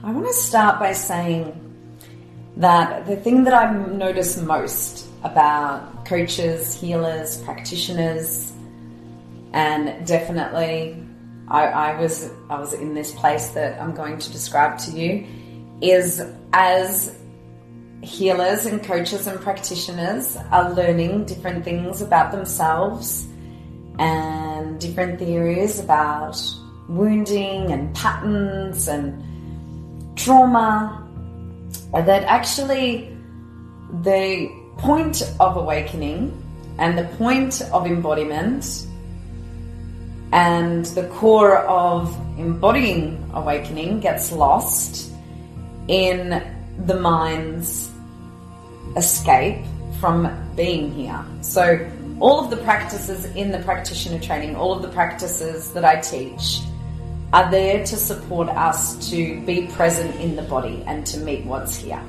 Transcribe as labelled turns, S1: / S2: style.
S1: I want to start by saying that the thing that I've noticed most about coaches, healers, practitioners, and definitely I was in this place that I'm going to describe to you, is as healers and coaches and practitioners are learning different things about themselves and different theories about wounding and patterns and trauma, that actually the point of awakening and the point of embodiment and the core of embodying awakening gets lost in the mind's escape from being here. So all of the practices in the practitioner training, all of the practices that I teach are there to support us to be present in the body and to meet what's here.